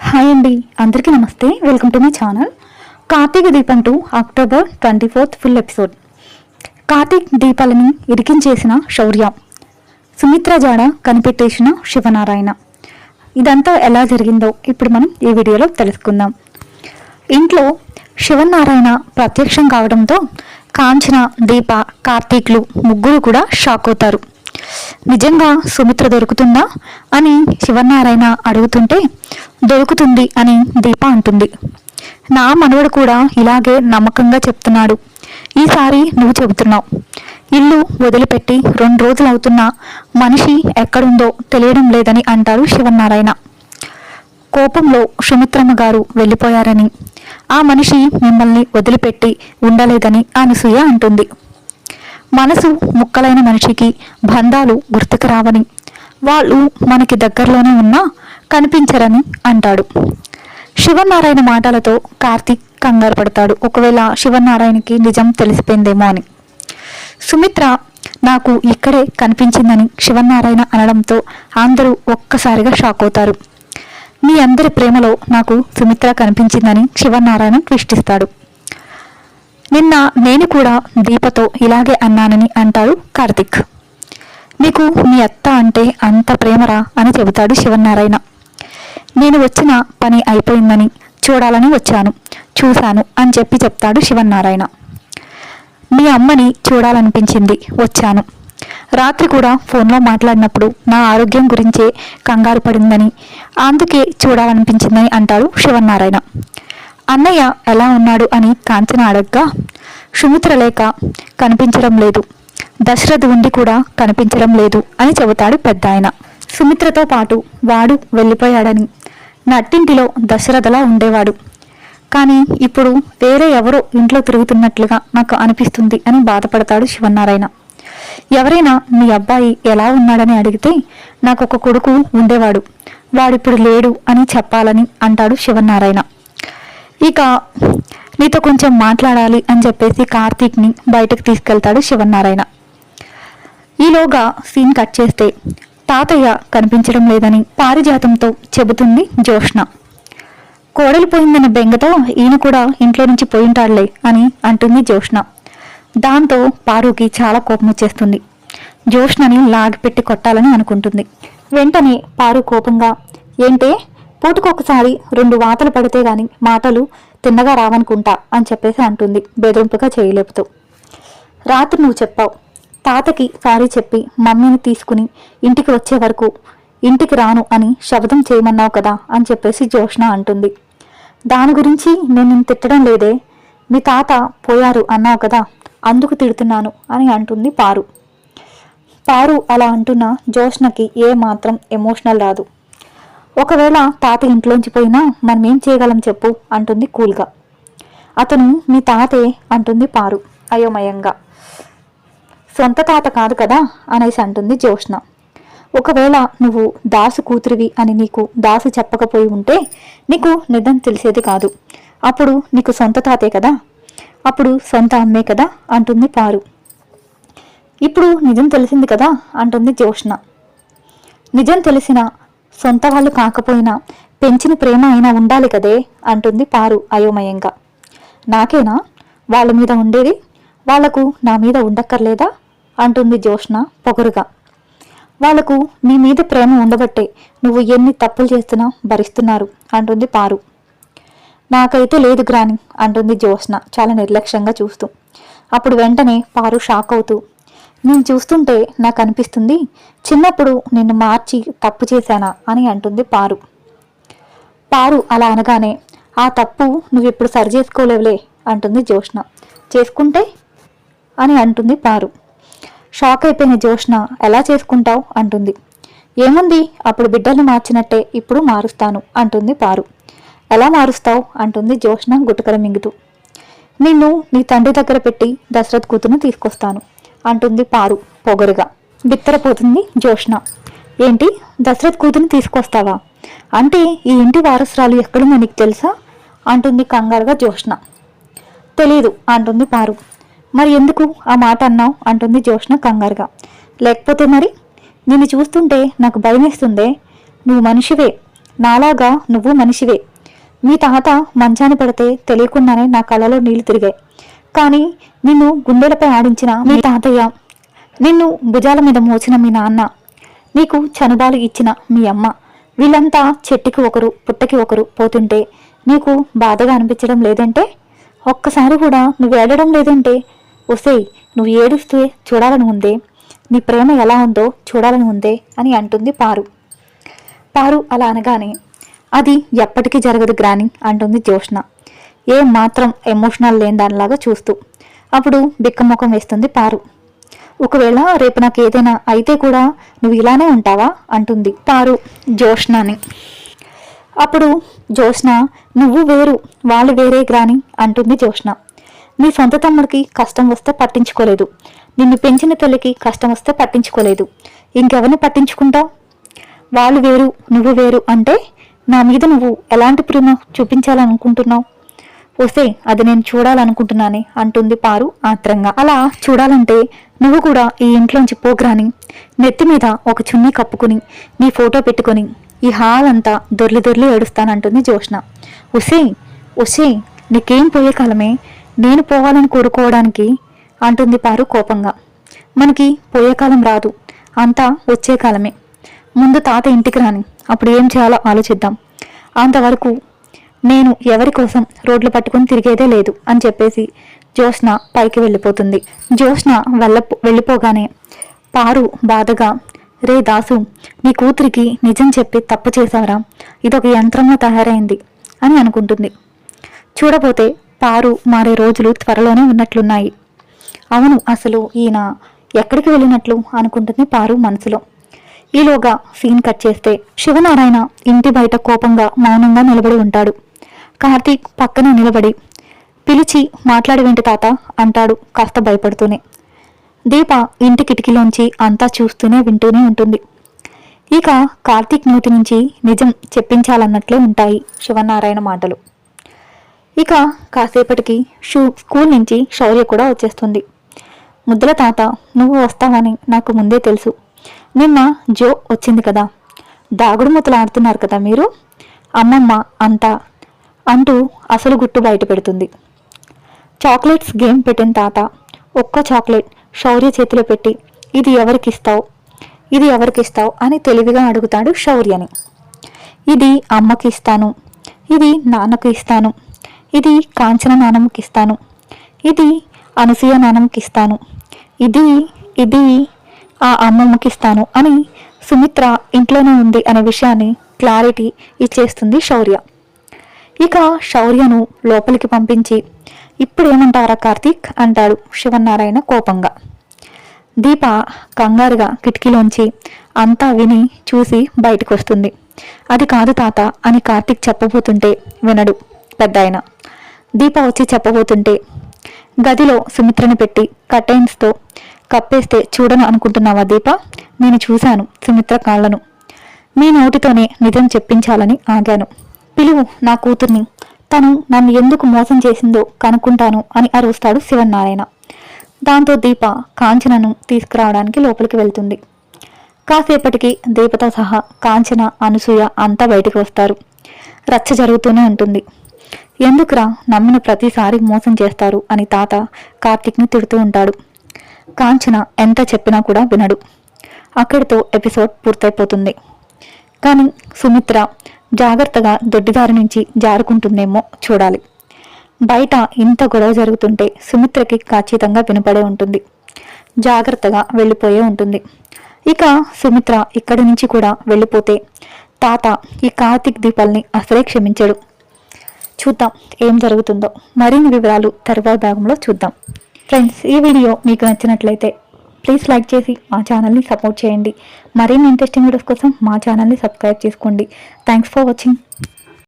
Hi అండి, అందరికీ నమస్తే. Welcome to my channel. Karthika Deepam 2 October 24 full episode. Karthik దీపాలని ఇరికించేసిన శౌర్య, సుమిత్ర జాడ కనిపెట్టేసిన శివనారాయణ. ఇదంతా ఎలా జరిగిందో ఇప్పుడు మనం ఈ వీడియోలో తెలుసుకుందాం. ఇంట్లో శివనారాయణ ప్రత్యక్షం కావడంతో కాంచన, దీప, కార్తీక్లు ముగ్గురు కూడా షాక్ అవుతారు. నిజంగా సుమిత్ర దొరుకుతుందా అని శివనారాయణ అడుగుతుంటే దొరుకుతుంది అని దీప అంటుంది. నా మనవడు కూడా ఇలాగే నమ్మకంగా చెప్తున్నాడు. ఈసారి నువ్వు చెబుతున్నావు. ఇల్లు వదిలిపెట్టి 2 రోజులు అవుతున్నా మనిషి ఎక్కడుందో తెలియడం లేదని అంటారు శివనారాయణ. కోపంలో సుమిత్రమ్మ గారు వెళ్ళిపోయారని, ఆ మనిషి మిమ్మల్ని వదిలిపెట్టి ఉండలేదని అనసూయ అంటుంది. మనసు ముక్కలైన మనిషికి బంధాలు గుర్తుకు రావని, వాళ్ళు మనకి దగ్గరలోనే ఉన్నా కనిపించరని అంటాడు. శివనారాయణ మాటలతో కార్తీక్ కంగారు పడతాడు. ఒకవేళ శివనారాయణకి నిజం తెలిసిపోయిందేమో అని. సుమిత్ర నాకు ఇక్కడే కనిపించిందని శివనారాయణ అనడంతో అందరూ ఒక్కసారిగా షాక్ అవుతారు. మీ అందరి ప్రేమలో నాకు సుమిత్ర కనిపించిందని శివనారాయణ ట్విస్ట్ ఇస్తాడు. నిన్న నేను కూడా దీపతో ఇలాగే అన్నానని అంటాడు కార్తీక్. మీకు మీ అత్త అంటే అంత ప్రేమరా అని చెబుతాడు శివనారాయణ. నేను వచ్చిన పని అయిపోయిందని చూడాలని చూశాను అని చెప్తాడు శివనారాయణ. మీ అమ్మని చూడాలనిపించింది, వచ్చాను. రాత్రి కూడా ఫోన్లో మాట్లాడినప్పుడు నా ఆరోగ్యం గురించే కంగారు పడిందని, అందుకే చూడాలనిపించిందని అంటాడు శివనారాయణ. అన్నయ్య ఎలా ఉన్నాడు అని కాంచన అడగ్గా, సుమిత్ర లేక కనిపించడం లేదు, దశరథ్ ఉండి కూడా కనిపించడం లేదు అని చెబుతాడు పెద్ద ఆయన. సుమిత్రతో పాటు వాడు వెళ్ళిపోయాడని, నట్టింటిలో దశరథలా ఉండేవాడు, కానీ ఇప్పుడు వేరే ఎవరో ఇంట్లో తిరుగుతున్నట్లుగా నాకు అనిపిస్తుంది అని బాధపడతాడు శివనారాయణ. ఎవరైనా మీ అబ్బాయి ఎలా ఉన్నాడని అడిగితే నాకు ఒక కొడుకు ఉండేవాడు, వాడిప్పుడు లేడు అని చెప్పాలని అంటాడు శివనారాయణ. ఇక నీతో కొంచెం మాట్లాడాలి అని చెప్పేసి కార్తీక్ని బయటకు తీసుకెళ్తాడు శివనారాయణ. ఈలోగా సీన్ కట్ చేస్తే తాతయ్య కనిపించడం లేదని పారిజాతంతో చెబుతుంది జోష్న. కోడలు పోయిందన్న బెంగతో ఈయన కూడా ఇంట్లో నుంచి పోయింటాడులే అని అంటుంది జోష్న. దాంతో పారుకి చాలా కోపం వచ్చేస్తుంది. జోష్నని లాగిపెట్టి కొట్టాలని అనుకుంటుంది. వెంటనే పారు కోపంగా, ఏంటే పూటకొకసారి 2 వాతలు పడితే గాని మాటలు తిన్నగా రావనుకుంటా అని చెప్పేసి అంటుంది బెదిరింపుగా చేయలేపుతూ. రాత్రి నువ్వు చెప్పావు, తాతకి సారీ చెప్పి మమ్మీని తీసుకుని ఇంటికి వచ్చే వరకు ఇంటికి రాను అని శబ్దం చేయమన్నావు కదా అని చెప్పేసి జోష్న అంటుంది. దాని గురించి నేను తిట్టడం లేదే, మీ తాత పోయారు అన్నావు కదా, అందుకు తిడుతున్నాను అని అంటుంది పారు. పారు అలా అంటున్న జోష్నకి ఏ మాత్రం ఎమోషనల్ రాదు. ఒకవేళ తాత ఇంట్లోంచి పోయినా మనం ఏం చేయగలం చెప్పు అంటుంది కూల్గా. అతను మీ తాతే అంటుంది పారు అయోమయంగా. సొంత తాత కాదు కదా అనేసి అంటుంది జోష్న. ఒకవేళ నువ్వు దాసు కూతురివి అని నీకు దాసు చెప్పకపోయి ఉంటే నీకు నిజం తెలిసేది కాదు. అప్పుడు నీకు సొంత తాతే కదా, అప్పుడు సొంత అమ్మే కదా అంటుంది పారు. ఇప్పుడు నిజం తెలిసింది కదా అంటుంది జోష్న. నిజం తెలిసిన సొంత వాళ్ళు కాకపోయినా పెంచిన ప్రేమ అయినా ఉండాలి కదే అంటుంది పారు అయోమయంగా. నాకేనా వాళ్ళ మీద ఉండేది, వాళ్లకు నా మీద ఉండక్కర్లేదా అంటుంది జోష్న పొగరుగా. వాళ్లకు నీ మీద ప్రేమ ఉండబట్టే నువ్వు ఎన్ని తప్పులు చేస్తున్నా భరిస్తున్నారు అంటుంది పారు. నాకైతే లేదు గ్రాని అంటుంది జోష్న చాలా నిర్లక్ష్యంగా చూస్తూ. అప్పుడు వెంటనే పారు షాక్ అవుతూ, నేను చూస్తుంటే నాకు అనిపిస్తుంది చిన్నప్పుడు నిన్ను మార్చి తప్పు చేశానా అని అంటుంది పారు. పారు అలా అనగానే, ఆ తప్పు నువ్వెప్పుడు సరి చేసుకోలేవులే అంటుంది జోష్న. చేసుకుంటే అని అంటుంది పారు. షాక్ అయిపోయిన జోష్న, ఎలా చేసుకుంటావు అంటుంది. ఏముంది, అప్పుడు బిడ్డల్ని మార్చినట్టే ఇప్పుడు మారుస్తాను అంటుంది పారు. ఎలా మారుస్తావు అంటుంది జోష్న గుటకర మింగుతూ. నిన్ను నీ తండ్రి దగ్గర పెట్టి దశరథ్ కూతురును తీసుకొస్తాను అంటుంది పారు పొగరుగా. బిత్తరపోతుంది జోష్న. ఏంటి, దశరథ్ కూతురుని తీసుకొస్తావా? అంటే ఈ ఇంటి వారసురాలు ఎక్కడుందో నీకు తెలుసా అంటుంది కంగారుగా జోష్న. తెలీదు అంటుంది పారు. మరి ఎందుకు ఆ మాట అన్నావు అంటుంది జోష్న కంగారుగా. లేకపోతే మరి, నిన్ను చూస్తుంటే నాకు భయమేస్తుందే, నువ్వు మనిషివే, నాలాగా నువ్వు మనిషివే. మీ తాత మంచాన్ని పడితే తెలియకుండానే నా కళ్ళలో నీళ్లు తిరిగాయి. కానీ నిన్ను గుండెలపై ఆడించిన మీ తాతయ్య, నిన్ను భుజాల మీద మోచిన మీ నాన్న, నీకు చనుబాలు ఇచ్చిన మీ అమ్మ, వీళ్ళంతా చెట్టుకి ఒకరు పుట్టకి ఒకరు పోతుంటే నీకు బాధగా అనిపించడం లేదంటే? ఒక్కసారి కూడా నువ్వు ఏడడం లేదంటే? ఒసేయ్, నువ్వు ఏడుస్తూ చూడాలని ఉందే, నీ ప్రేమ ఎలా ఉందో చూడాలని ఉందే అని అంటుంది పారు. పారు అలా అనగానే అది ఎప్పటికీ జరగదు గ్రాని అంటుంది జ్యోత్స్న, ఏం మాత్రం ఎమోషనల్ లేని దానిలాగా చూస్తూ. అప్పుడు బిక్కముఖం వేస్తుంది పారు. ఒకవేళ రేపు నాకు ఏదైనా అయితే కూడా నువ్వు ఇలానే ఉంటావా అంటుంది పారు జ్యోత్స్నని. అప్పుడు జ్యోత్స్న, నువ్వు వేరు వాళ్ళు వేరే గ్రాని అంటుంది జ్యోత్స్న. నీ సొంత తమ్ముడికి కష్టం వస్తే పట్టించుకోలేదు, నిన్ను పెంచిన తల్లికి కష్టం వస్తే పట్టించుకోలేదు, ఇంకెవరిని పట్టించుకుంటావు? వాళ్ళు వేరు నువ్వు వేరు అంటే నా మీద నువ్వు ఎలాంటి ప్రేమ చూపించాలనుకుంటున్నావు? వస్తే అది నేను చూడాలనుకుంటున్నానే అంటుంది పారు ఆత్రంగా. అలా చూడాలంటే నువ్వు కూడా ఈ ఇంట్లోంచి పోగ్రాని, నెత్తి మీద ఒక చున్నీ కప్పుకుని నీ ఫోటో పెట్టుకుని ఈ హాల్ అంతా దొర్లి దొర్లి ఏడుస్తానంటుంది జ్యోత్స్న. ఒసే నీకేం పోయే కాలమే, నేను పోవాలని కోరుకోవడానికి అంటుంది పారు కోపంగా. మనకి పోయే కాలం రాదు, అంతా వచ్చే కాలమే. ముందు తాత ఇంటికి రాని, అప్పుడు ఏం చేయాలో ఆలోచిద్దాం. అంతవరకు నేను ఎవరి కోసం రోడ్లు పట్టుకుని తిరిగేదే లేదు అని చెప్పేసి జ్యోత్స్న పైకి వెళ్ళిపోతుంది. జ్యోత్స్న వెళ్ళిపోగానే పారు బాధగా, రే దాసు, నీ కూతురికి నిజం చెప్పి తప్పు చేశావరా, ఇదొక యంత్రంగా తయారైంది అని అనుకుంటుంది. చూడబోతే పారు మారే రోజులు త్వరలోనే ఉన్నట్లున్నాయి. అవును, అసలు ఈయన ఎక్కడికి వెళ్ళినట్లు అనుకుంటుంది పారు మనసులో. ఈలోగా సీన్ కట్ చేస్తే శివనారాయణ ఇంటి బయట కోపంగా మౌనంగా నిలబడి ఉంటాడు. కార్తీక్ పక్కనే నిలబడి పిలిచి, మాట్లాడి వెంటి తాత అంటాడు కాస్త భయపడుతూనే. దీప ఇంటి కిటికీలోంచి అంతా చూస్తూనే వింటూనే ఉంటుంది. ఇక కార్తీక్ నోటి నుంచి నిజం చెప్పించాలన్నట్లే ఉంటాయి శివనారాయణ మాటలు. ఇక కాసేపటికి స్కూల్ నుంచి శౌర్య కూడా వచ్చేస్తుంది. ముద్దుల తాత, నువ్వు వస్తావని నాకు ముందే తెలుసు. నిన్న జో వచ్చింది కదా, దాగుడు మూతలు ఆడుతున్నారు కదా మీరు, అమ్మమ్మ అంతా అంటూ అసలు గుట్టు బయట పెడుతుంది. చాక్లెట్స్ గేమ్ పెట్టిన తాత ఒక్క చాక్లెట్ శౌర్య చేతిలో పెట్టి, ఇది ఎవరికిస్తావు అని తెలివిగా అడుగుతాడు శౌర్యని. ఇది అమ్మకి ఇస్తాను, ఇది నాన్నకు ఇస్తాను, ఇది కాంచన నాన్నమ్మకి ఇస్తాను, ఇది అనసూయ నాన్నమ్మకి ఇస్తాను, ఇది ఆ అమ్మమ్మకి ఇస్తాను అని సుమిత్ర ఇంట్లోనే ఉంది అనే విషయాన్ని క్లారిటీ ఇచ్చేస్తుంది శౌర్య. ఇక శౌర్యను లోపలికి పంపించి, ఇప్పుడేమంటారా కార్తీక్ అంటాడు శివనారాయణ కోపంగా. దీప కంగారుగా కిటికీలోంచి అంతా విని చూసి బయటకు వస్తుంది. అది కాదు తాత అని కార్తీక్ చెప్పబోతుంటే వినడు పెద్దాయన. దీప వచ్చి చెప్పబోతుంటే, గదిలో సుమిత్రని పెట్టి కర్టైన్స్తో కప్పేస్తే చూడను అనుకుంటున్నావా దీప? నేను చూశాను సుమిత్ర కాళ్లను, మీ నోటితోనే నిజం చెప్పించాలని ఆగాను. పిలువు నా కూతుర్ని, తను నన్ను ఎందుకు మోసం చేసిందో కనుక్కుంటాను అని అరుస్తాడు శివనారాయణ. దాంతో దీప కాంచనను తీసుకురావడానికి లోపలికి వెళ్తుంది. కాసేపటికి దీపతో సహా కాంచన, అనసూయ అంతా బయటికి వస్తారు. రచ్చ జరుగుతూనే ఉంటుంది. ఎందుకురా నమ్మిన ప్రతిసారి మోసం చేస్తారు అని తాత కార్తీక్ని తిడుతూ ఉంటాడు. కాంచన ఎంత చెప్పినా కూడా వినడు. అక్కడితో ఎపిసోడ్ పూర్తయిపోతుంది. కానీ సుమిత్ర జాగ్రత్తగా దొడ్డిదారి నుంచి జారుకుంటుందేమో చూడాలి. బయట ఇంత గొడవ జరుగుతుంటే సుమిత్రకి ఖచ్చితంగా వినపడే ఉంటుంది. జాగ్రత్తగా వెళ్ళిపోయే ఉంటుంది. ఇక సుమిత్ర ఇక్కడి నుంచి కూడా వెళ్ళిపోతే తాత ఈ కార్తీక్ దీపాల్ని అసలే క్షమించడు. చూద్దాం ఏం జరుగుతుందో. మరిన్ని వివరాలు తరువాత భాగంలో చూద్దాం. ఫ్రెండ్స్, ఈ వీడియో మీకు నచ్చినట్లయితే ప్లీజ్ లైక్ చేసి మా ఛానల్ని సపోర్ట్ చేయండి. మరిన్ని ఇంట్రెస్టింగ్ వీడియోస్ కోసం మా ఛానల్ని సబ్స్క్రైబ్ చేసుకోండి. Thanks for watching.